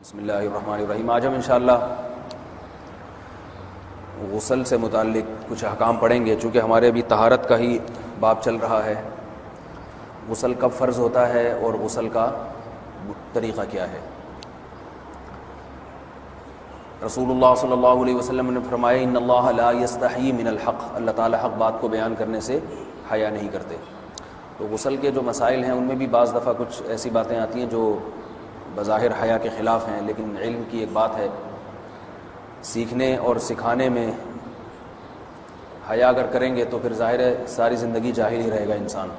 بسم اللہ الرحمن الرحیم۔ آج ہم انشاءاللہ غسل سے متعلق کچھ احکام پڑھیں گے، چونکہ ہمارے ابھی طہارت کا ہی باب چل رہا ہے۔ غسل کب فرض ہوتا ہے اور غسل کا طریقہ کیا ہے۔ رسول اللہ صلی اللہ علیہ وسلم نے فرمایا ان اللہ لا یستحیی من الحق، اللہ تعالیٰ حق بات کو بیان کرنے سے حیا نہیں کرتے۔ تو غسل کے جو مسائل ہیں ان میں بھی بعض دفعہ کچھ ایسی باتیں آتی ہیں جو بظاہر حیا کے خلاف ہیں، لیکن علم کی ایک بات ہے، سیکھنے اور سکھانے میں حیا اگر کریں گے تو پھر ظاہر ہے ساری زندگی جاہل ہی رہے گا انسان۔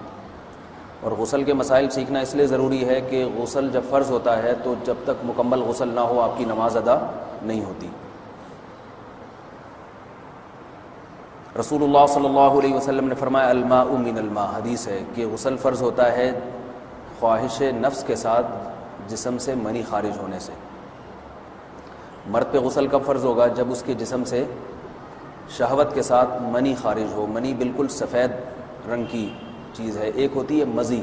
اور غسل کے مسائل سیکھنا اس لیے ضروری ہے کہ غسل جب فرض ہوتا ہے تو جب تک مکمل غسل نہ ہو آپ کی نماز ادا نہیں ہوتی۔ رسول اللہ صلی اللہ علیہ وسلم نے فرمایا الماء من الماء، حدیث ہے کہ غسل فرض ہوتا ہے خواہش نفس کے ساتھ جسم سے منی خارج ہونے سے۔ مرد پہ غسل کب فرض ہوگا؟ جب اس کے جسم سے شہوت کے ساتھ منی خارج ہو۔ منی بالکل سفید رنگ کی چیز ہے، ایک ہوتی ہے مزی۔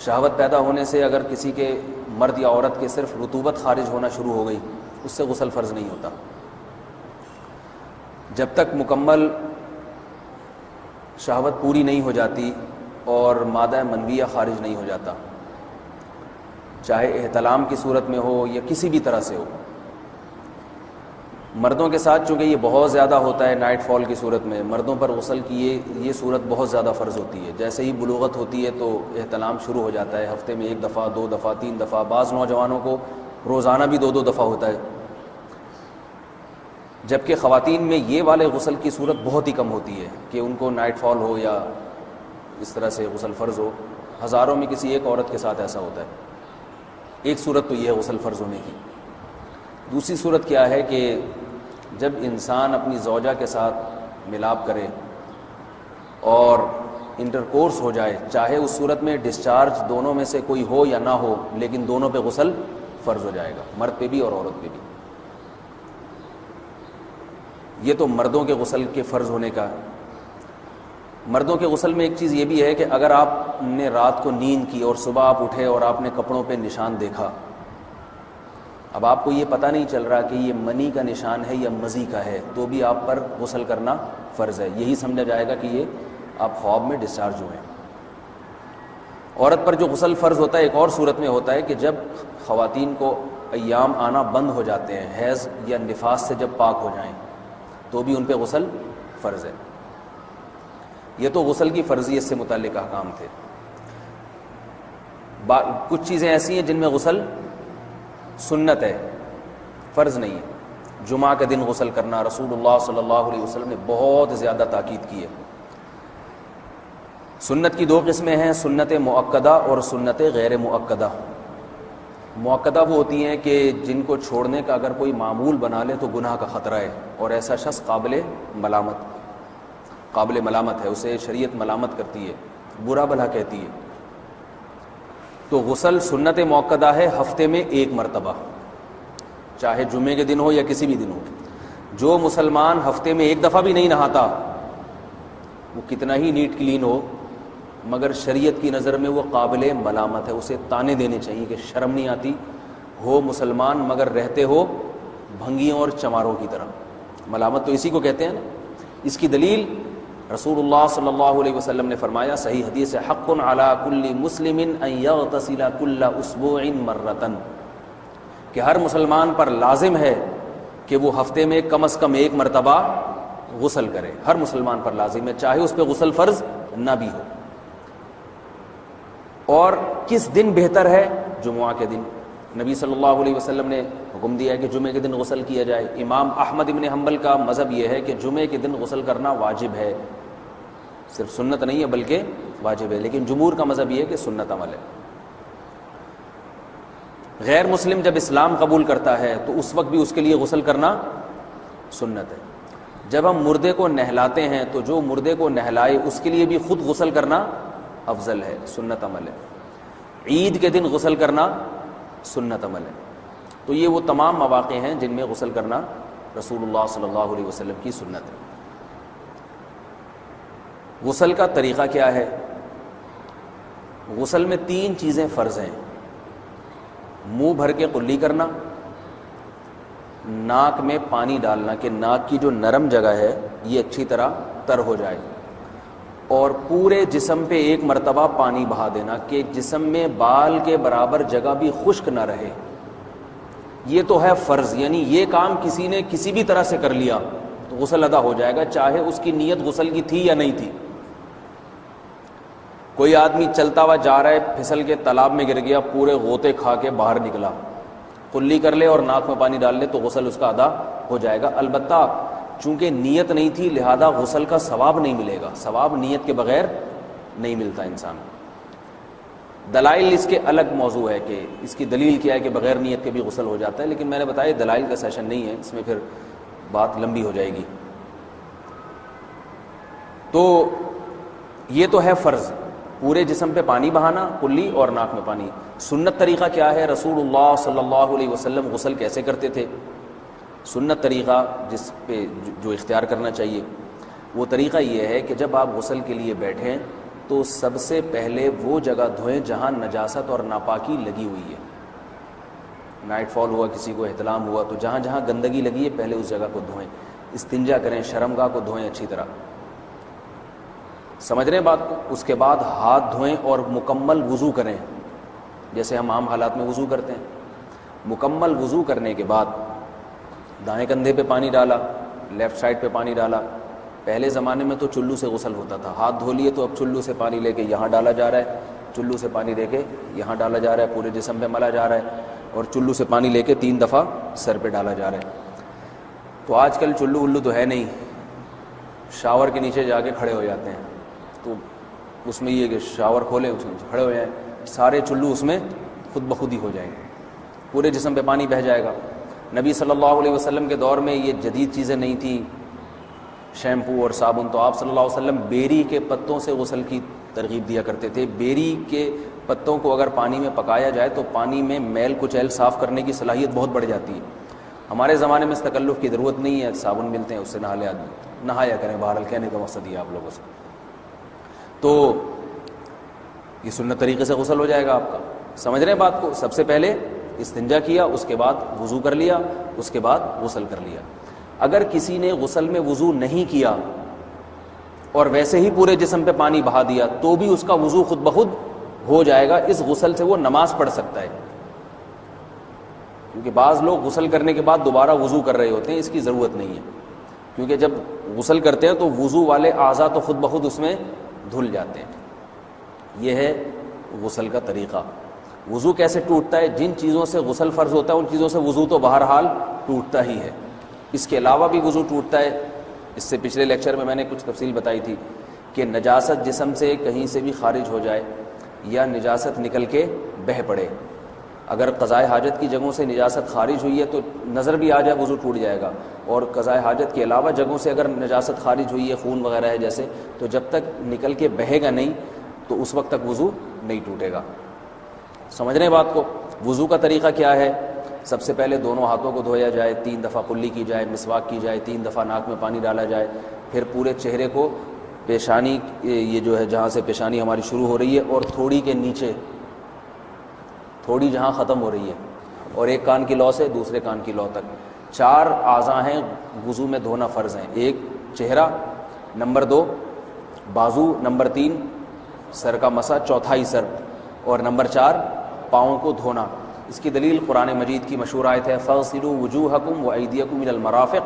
شہوت پیدا ہونے سے اگر کسی کے مرد یا عورت کے صرف رطوبت خارج ہونا شروع ہو گئی اس سے غسل فرض نہیں ہوتا۔ جب تک مکمل شہوت پوری نہیں ہو جاتی اور مادہ منویہ خارج نہیں ہو جاتا، چاہے احتلام کی صورت میں ہو یا کسی بھی طرح سے ہو۔ مردوں کے ساتھ چونکہ یہ بہت زیادہ ہوتا ہے، نائٹ فال کی صورت میں مردوں پر غسل کی یہ صورت بہت زیادہ فرض ہوتی ہے۔ جیسے ہی بلوغت ہوتی ہے تو احتلام شروع ہو جاتا ہے، ہفتے میں 1 دفعہ 2 دفعہ 3 دفعہ، بعض نوجوانوں کو روزانہ بھی 2 دفعہ ہوتا ہے، جبکہ خواتین میں یہ والے غسل کی صورت بہت ہی کم ہوتی ہے کہ ان کو نائٹ فال ہو یا اس طرح سے غسل فرض ہو۔ ہزاروں میں کسی ایک عورت کے ساتھ ایسا ہوتا ہے۔ ایک صورت تو یہ ہے غسل فرض ہونے کی۔ دوسری صورت کیا ہے کہ جب انسان اپنی زوجہ کے ساتھ ملاپ کرے اور انٹرکورس ہو جائے، چاہے اس صورت میں ڈسچارج دونوں میں سے کوئی ہو یا نہ ہو، لیکن دونوں پہ غسل فرض ہو جائے گا، مرد پہ بھی اور عورت پہ بھی۔ یہ تو مردوں کے غسل کے فرض ہونے کا۔ مردوں کے غسل میں ایک چیز یہ بھی ہے کہ اگر آپ نے رات کو نیند کی اور صبح آپ اٹھے اور آپ نے کپڑوں پہ نشان دیکھا، اب آپ کو یہ پتہ نہیں چل رہا کہ یہ منی کا نشان ہے یا مزی کا ہے، تو بھی آپ پر غسل کرنا فرض ہے۔ یہی سمجھا جائے گا کہ یہ آپ خواب میں ڈسچارج ہوئے ہیں۔ عورت پر جو غسل فرض ہوتا ہے ایک اور صورت میں ہوتا ہے کہ جب خواتین کو ایام آنا بند ہو جاتے ہیں، حیض یا نفاس سے جب پاک ہو جائیں تو بھی ان پہ غسل فرض ہے۔ یہ تو غسل کی فرضیت سے متعلق احکام تھے۔ کچھ چیزیں ایسی ہیں جن میں غسل سنت ہے، فرض نہیں ہے۔ جمعہ کے دن غسل کرنا رسول اللہ صلی اللہ علیہ وسلم نے بہت زیادہ تاکید کی ہے۔ سنت کی 2 قسمیں ہیں، سنت مؤکدہ اور سنت غیر مؤکدہ۔ مؤکدہ وہ ہوتی ہیں کہ جن کو چھوڑنے کا اگر کوئی معمول بنا لے تو گناہ کا خطرہ ہے اور ایسا شخص قابل ملامت ہے، اسے شریعت ملامت کرتی ہے، برا بھلا کہتی ہے۔ تو غسل سنت مؤکدہ ہے ہفتے میں 1 مرتبہ، چاہے جمعے کے دن ہو یا کسی بھی دن ہو۔ جو مسلمان ہفتے میں 1 دفعہ بھی نہیں نہاتا، وہ کتنا ہی نیٹ کلین ہو، مگر شریعت کی نظر میں وہ قابل ملامت ہے، اسے تانے دینے چاہیے کہ شرم نہیں آتی، ہو مسلمان مگر رہتے ہو بھنگیوں اور چماروں کی طرح۔ ملامت تو اسی کو کہتے ہیں نا۔ اس کی دلیل رسول اللہ صلی اللہ علیہ وسلم نے فرمایا، صحیح حدیث ہے، حق علی کل مسلم ان یغتسل کل اسبوع مرۃ، کہ ہر مسلمان پر لازم ہے کہ وہ ہفتے میں کم از کم 1 مرتبہ غسل کرے۔ ہر مسلمان پر لازم ہے، چاہے اس پہ غسل فرض نہ بھی ہو۔ اور کس دن بہتر ہے؟ جمعہ کے دن۔ نبی صلی اللہ علیہ وسلم نے حکم دیا ہے کہ جمعے کے دن غسل کیا جائے۔ امام احمد ابن حنبل کا مذہب یہ ہے کہ جمعے کے دن غسل کرنا واجب ہے، صرف سنت نہیں ہے بلکہ واجب ہے، لیکن جمہور کا مذہب یہ ہے کہ سنت عمل ہے۔ غیر مسلم جب اسلام قبول کرتا ہے تو اس وقت بھی اس کے لیے غسل کرنا سنت ہے۔ جب ہم مردے کو نہلاتے ہیں تو جو مردے کو نہلائے اس کے لیے بھی خود غسل کرنا افضل ہے، سنت عمل ہے۔ عید کے دن غسل کرنا سنت عمل ہے۔ تو یہ وہ تمام مواقع ہیں جن میں غسل کرنا رسول اللہ صلی اللہ علیہ وسلم کی سنت ہے۔ غسل کا طریقہ کیا ہے؟ غسل میں 3 چیزیں فرض ہیں۔ منہ بھر کے قلی کرنا، ناک میں پانی ڈالنا کہ ناک کی جو نرم جگہ ہے یہ اچھی طرح تر ہو جائے، اور پورے جسم پہ ایک مرتبہ پانی بہا دینا کہ جسم میں بال کے برابر جگہ بھی خشک نہ رہے۔ یہ تو ہے فرض، یعنی یہ کام کسی نے کسی بھی طرح سے کر لیا تو غسل ادا ہو جائے گا، چاہے اس کی نیت غسل کی تھی یا نہیں تھی۔ کوئی آدمی چلتا ہوا جا رہا ہے، پھسل کے تالاب میں گر گیا، پورے غوطے کھا کے باہر نکلا، قلی کر لے اور ناک میں پانی ڈال لے تو غسل اس کا ادا ہو جائے گا۔ البتہ چونکہ نیت نہیں تھی لہذا غسل کا ثواب نہیں ملے گا، ثواب نیت کے بغیر نہیں ملتا انسان۔ دلائل اس کے الگ موضوع ہے کہ اس کی دلیل کیا ہے کہ بغیر نیت کے بھی غسل ہو جاتا ہے، لیکن میں نے بتایا دلائل کا سیشن نہیں ہے، اس میں پھر بات لمبی ہو جائے گی۔ تو یہ تو ہے فرض، پورے جسم پہ پانی بہانا، کلی اور ناک میں پانی۔ سنت طریقہ کیا ہے؟ رسول اللہ صلی اللہ علیہ وسلم غسل کیسے کرتے تھے؟ سنت طریقہ جس پہ جو اختیار کرنا چاہیے وہ طریقہ یہ ہے کہ جب آپ غسل کے لیے بیٹھیں تو سب سے پہلے وہ جگہ دھوئیں جہاں نجاست اور ناپاکی لگی ہوئی ہے۔ نائٹ فال ہوا، کسی کو احتلام ہوا، تو جہاں جہاں گندگی لگی ہے پہلے اس جگہ کو دھوئیں، استنجا کریں، شرمگاہ کو دھوئیں اچھی طرح، سمجھ رہے ہیں بات کو؟ اس کے بعد ہاتھ دھوئیں اور مکمل وضو کریں جیسے ہم عام حالات میں وضو کرتے ہیں۔ مکمل وضو کرنے کے بعد دائیں کندھے پہ پانی ڈالا، لیفٹ سائڈ پہ پانی ڈالا۔ پہلے زمانے میں تو چلو سے غسل ہوتا تھا، ہاتھ دھو لیے تو اب چلو سے پانی لے کے یہاں ڈالا جا رہا ہے، چلو سے پانی لے کے یہاں ڈالا جا رہا ہے، پورے جسم پہ ملا جا رہا ہے، اور چلو سے پانی لے کے 3 دفعہ سر پہ ڈالا جا رہا ہے۔ تو آج کل چلو ولو تو ہے نہیں، شاور کے نیچے جا کے کھڑے ہو جاتے ہیں، تو اس میں یہ کہ شاور کھولیں اس میں کھڑے ہو جائیں، سارے چلو اس میں خود بخود ہی ہو جائیں گے، پورے جسم پہ پانی بہہ جائے گا۔ نبی صلی اللہ علیہ وسلم کے دور میں یہ جدید چیزیں نہیں تھیں، شیمپو اور صابن، تو آپ صلی اللہ علیہ وسلم بیری کے پتوں سے غسل کی ترغیب دیا کرتے تھے۔ بیری کے پتوں کو اگر پانی میں پکایا جائے تو پانی میں میل کچیل صاف کرنے کی صلاحیت بہت بڑھ جاتی ہے۔ ہمارے زمانے میں اس تکلف کی ضرورت نہیں ہے، صابن ملتے ہیں اس سے نہا لے آدمی، نہایا کریں، بہرحال کہنے کا مقصد یہ آپ لوگوں سے۔ تو یہ سنت طریقے سے غسل ہو جائے گا آپ کا، سمجھ رہے ہیں بات کو؟ سب سے پہلے استنجا کیا، اس کے بعد وضو کر لیا، اس کے بعد غسل کر لیا۔ اگر کسی نے غسل میں وضو نہیں کیا اور ویسے ہی پورے جسم پہ پانی بہا دیا تو بھی اس کا وضو خود بخود ہو جائے گا، اس غسل سے وہ نماز پڑھ سکتا ہے، کیونکہ بعض لوگ غسل کرنے کے بعد دوبارہ وضو کر رہے ہوتے ہیں، اس کی ضرورت نہیں ہے، کیونکہ جب غسل کرتے ہیں تو وضو والے اعضاء تو خود بخود اس میں دھل جاتے ہیں۔ یہ ہے غسل کا طریقہ۔ وضو کیسے ٹوٹتا ہے؟ جن چیزوں سے غسل فرض ہوتا ہے ان چیزوں سے وضو تو بہرحال ٹوٹتا ہی ہے، اس کے علاوہ بھی وضو ٹوٹتا ہے۔ اس سے پچھلے لیکچر میں نے کچھ تفصیل بتائی تھی کہ نجاست جسم سے کہیں سے بھی خارج ہو جائے یا نجاست نکل کے بہہ پڑے، اگر قضائے حاجت کی جگہوں سے نجاست خارج ہوئی ہے تو نظر بھی آ جائے وضو ٹوٹ جائے گا، اور قضائے حاجت کے علاوہ جگہوں سے اگر نجاست خارج ہوئی ہے، خون وغیرہ ہے جیسے، تو جب تک نکل کے بہے گا نہیں تو اس وقت تک وضو نہیں ٹوٹے گا۔ سمجھ رہے ہیں بات کو؟ وضو کا طریقہ کیا ہے؟ سب سے پہلے دونوں ہاتھوں کو دھویا جائے، 3 دفعہ کلی کی جائے، مسواک کی جائے، 3 دفعہ ناک میں پانی ڈالا جائے، پھر پورے چہرے کو، پیشانی یہ جو ہے جہاں سے پیشانی ہماری شروع ہو رہی ہے اور تھوڑی کے نیچے، تھوڑی جہاں ختم ہو رہی ہے، اور ایک کان کی لو سے دوسرے کان کی لو تک 4 اعضاء ہیں وضو میں دھونا فرض ہیں۔ 1 چہرہ، نمبر 2 بازو، نمبر 3 سر کا مسا، چوتھائی سر، اور نمبر 4 پاؤں کو دھونا۔ اس کی دلیل قرآن مجید کی مشہور آیت ہے فَاغْسِلُوا وُجُوهَكُمْ وَأَيْدِيَكُمْ إِلَى الْمَرَافِقِ۔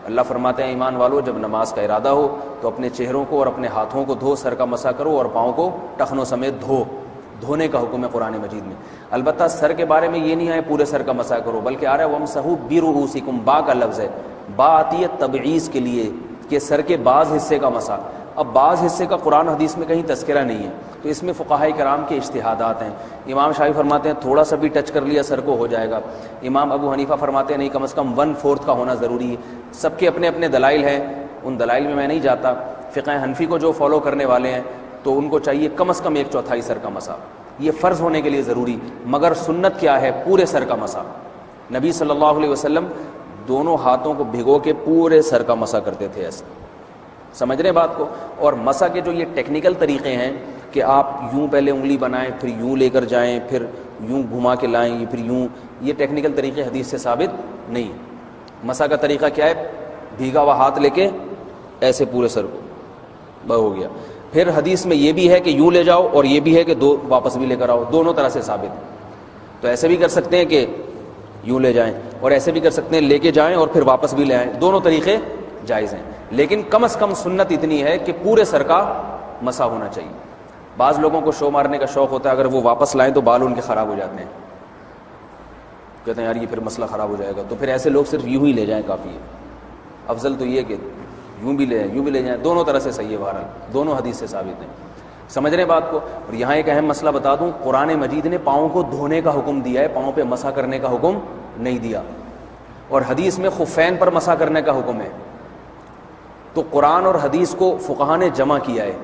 اللہ فرماتے ہیں ایمان والو جب نماز کا ارادہ ہو تو اپنے چہروں کو اور اپنے ہاتھوں کو دھو، سر کا مسا کرو اور پاؤں کو ٹخنوں سمیت دھو۔ دھونے کا حکم ہے قرآن مجید میں۔ البتہ سر کے بارے میں یہ نہیں ہے پورے سر کا مسا کرو، بلکہ آ رہا ہے وَامْسَحُوا بِرُؤُوسِكُمْ، با کا لفظ ہے، با آتی ہے تبعیض کے لیے کہ سر کے بعض حصے کا مسا۔ اب بعض حصے کا قرآن حدیث میں کہیں تذکرہ نہیں ہے، تو اس میں فقہاء کرام کے اجتہادات ہیں۔ امام شافعی فرماتے ہیں تھوڑا سا بھی ٹچ کر لیا سر کو ہو جائے گا، امام ابو حنیفہ فرماتے ہیں نہیں کم از کم 1/4 کا ہونا ضروری ہے۔ سب کے اپنے اپنے دلائل ہیں، ان دلائل میں نہیں جاتا۔ فقہ حنفی کو جو فالو کرنے والے ہیں تو ان کو چاہیے کم از کم 1/4 سر کا مسا، یہ فرض ہونے کے لیے ضروری، مگر سنت کیا ہے؟ پورے سر کا مسا۔ نبی صلی اللہ علیہ وسلم دونوں ہاتھوں کو بھگو کے پورے سر کا مسا کرتے تھے ایسے، سمجھ رہے ہیں بات کو؟ اور مسا کے جو یہ ٹیکنیکل طریقے ہیں کہ آپ یوں پہلے انگلی بنائیں، پھر یوں لے کر جائیں، پھر یوں گھما کے لائیں یا پھر یوں، یہ ٹیکنیکل طریقے حدیث سے ثابت نہیں۔ مسح کا طریقہ کیا ہے؟ بھیگا ہوا ہاتھ لے کے ایسے پورے سر کو ہو گیا۔ پھر حدیث میں یہ بھی ہے کہ یوں لے جاؤ اور یہ بھی ہے کہ دو واپس بھی لے کر آؤ، دونوں طرح سے ثابت ہے۔ تو ایسے بھی کر سکتے ہیں کہ یوں لے جائیں، اور ایسے بھی کر سکتے ہیں لے کے جائیں اور پھر واپس بھی لے آئیں، دونوں طریقے جائز ہیں، لیکن کم از کم سنت اتنی ہے کہ پورے سر کا مسح ہونا چاہیے۔ بعض لوگوں کو شو مارنے کا شوق ہوتا ہے، اگر وہ واپس لائیں تو بال ان کے خراب ہو جاتے ہیں، کہتے ہیں یار یہ پھر مسئلہ خراب ہو جائے گا، تو پھر ایسے لوگ صرف یوں ہی لے جائیں کافی ہے۔ افضل تو یہ کہ یوں بھی لے یوں بھی لے جائیں، دونوں طرح سے صحیح ہے، بہرحال دونوں حدیث سے ثابت ہیں۔ سمجھ رہے ہیں بات کو؟ اور یہاں ایک اہم مسئلہ بتا دوں، قرآن مجید نے پاؤں کو دھونے کا حکم دیا ہے، پاؤں پہ مسح کرنے کا حکم نہیں دیا، اور حدیث میں خفین پر مسح کرنے کا حکم ہے۔ تو قرآن اور حدیث کو فقہاء نے جمع کیا ہے،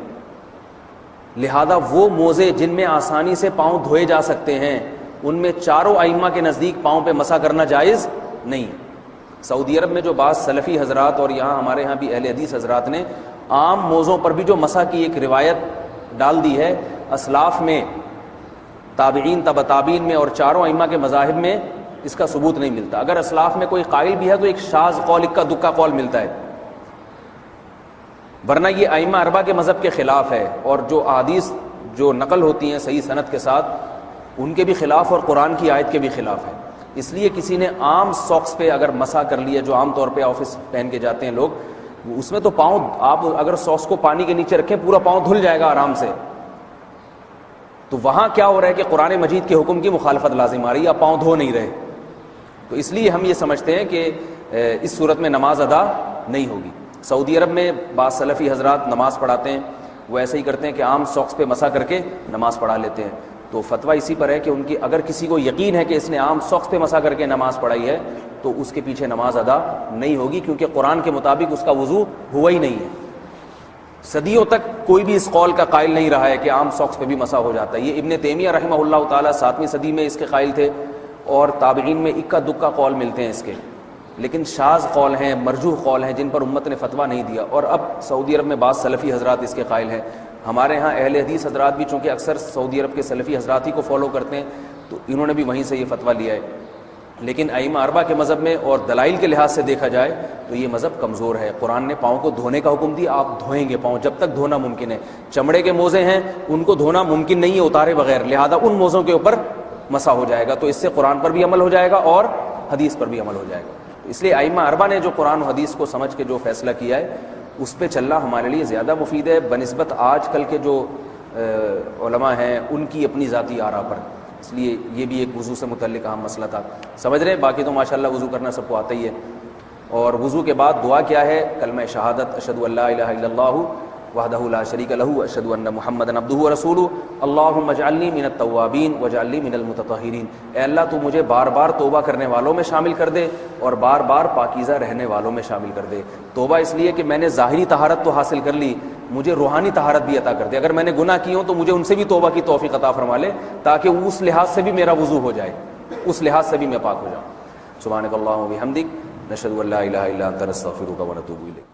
لہذا وہ موزے جن میں آسانی سے پاؤں دھوئے جا سکتے ہیں ان میں چاروں ائمہ کے نزدیک پاؤں پہ مسح کرنا جائز نہیں۔ سعودی عرب میں جو بعض سلفی حضرات اور یہاں ہمارے ہاں بھی اہل حدیث حضرات نے عام موزوں پر بھی جو مسح کی ایک روایت ڈال دی ہے، اسلاف میں، تابعین، تبع تابعین میں اور چاروں ائمہ کے مذاہب میں اس کا ثبوت نہیں ملتا۔ اگر اسلاف میں کوئی قائل بھی ہے تو ایک شاذ قول، اکا دکا قول ملتا ہے، ورنہ یہ ائمہ اربعہ کے مذہب کے خلاف ہے، اور جو احادیث جو نقل ہوتی ہیں صحیح سند کے ساتھ ان کے بھی خلاف اور قرآن کی آیت کے بھی خلاف ہے۔ اس لیے کسی نے عام ساکس پہ اگر مسح کر لیا، جو عام طور پہ آفس پہن کے جاتے ہیں لوگ، اس میں تو پاؤں، آپ اگر ساکس کو پانی کے نیچے رکھیں پورا پاؤں دھل جائے گا آرام سے، تو وہاں کیا ہو رہا ہے کہ قرآن مجید کے حکم کی مخالفت لازم آ رہی ہے، آپ پاؤں دھو نہیں رہے۔ تو اس لیے ہم یہ سمجھتے ہیں کہ اس صورت میں نماز ادا نہیں ہوگی۔ سعودی عرب میں بعض سلفی حضرات نماز پڑھاتے ہیں، وہ ایسے ہی کرتے ہیں کہ عام ساکس پہ مسح کر کے نماز پڑھا لیتے ہیں، تو فتویٰ اسی پر ہے کہ ان کی اگر کسی کو یقین ہے کہ اس نے عام ساکس پہ مسح کر کے نماز پڑھائی ہے تو اس کے پیچھے نماز ادا نہیں ہوگی، کیونکہ قرآن کے مطابق اس کا وضو ہوا ہی نہیں ہے۔ صدیوں تک کوئی بھی اس قول کا قائل نہیں رہا ہے کہ عام ساکس پہ بھی مسح ہو جاتا ہے۔ یہ ابن تیمیہ رحمہ اللہ تعالیٰ 7ویں صدی میں اس کے قائل تھے، اور تابعین میں اکا دکا قول ملتے ہیں اس کے، لیکن شاذ قول ہیں، مرجوح قول ہیں جن پر امت نے فتویٰ نہیں دیا، اور اب سعودی عرب میں بعض سلفی حضرات اس کے قائل ہیں۔ ہمارے ہاں اہل حدیث حضرات بھی چونکہ اکثر سعودی عرب کے سلفی حضرات ہی کو فالو کرتے ہیں، تو انہوں نے بھی وہیں سے یہ فتویٰ لیا ہے، لیکن ائمہ اربعہ کے مذہب میں اور دلائل کے لحاظ سے دیکھا جائے تو یہ مذہب کمزور ہے۔ قرآن نے پاؤں کو دھونے کا حکم دیا، آپ دھوئیں گے پاؤں جب تک دھونا ممکن ہے۔ چمڑے کے موزے ہیں ان کو دھونا ممکن نہیں ہے اتارے بغیر، لہذا ان موزوں کے اوپر مسح ہو جائے گا، تو اس سے قرآن پر بھی عمل ہو جائے گا اور حدیث پر بھی عمل ہو جائے گا۔ اس لیے ائمہ اربعہ نے جو قرآن و حدیث کو سمجھ کے جو فیصلہ کیا ہے اس پہ چلنا ہمارے لیے زیادہ مفید ہے بنسبت آج کل کے جو علماء ہیں ان کی اپنی ذاتی آراء پر۔ اس لیے یہ بھی ایک وضو سے متعلق اہم مسئلہ تھا، سمجھ رہے ہیں؟ باقی تو ماشاءاللہ وضو کرنا سب کو آتا ہی ہے، اور وضو کے بعد دعا کیا ہے؟ کلمہ شہادت، اشہد ان لا الہ الا اللہ وحدہ لا شریک لہ اشہد ان محمدا عبدہ ورسولہ اللہم اجعلنی من التوابین واجعلنی من المتطہرین۔ اے اللہ تو مجھے بار بار توبہ کرنے والوں میں شامل کر دے اور بار بار پاکیزہ رہنے والوں میں شامل کر دے۔ توبہ اس لیے کہ میں نے ظاہری طہارت تو حاصل کر لی، مجھے روحانی طہارت بھی عطا کر دے، اگر میں نے گناہ کی ہوں تو مجھے ان سے بھی توبہ کی توفیق عطا فرما لے، تاکہ اس لحاظ سے بھی میرا وضو ہو جائے، اس لحاظ سے بھی میں پاک ہو جاؤں۔ سبحانک اللہم و بحمدک، نشہد ان لا الہ الا انت، نستغفرک و نتوب الیک۔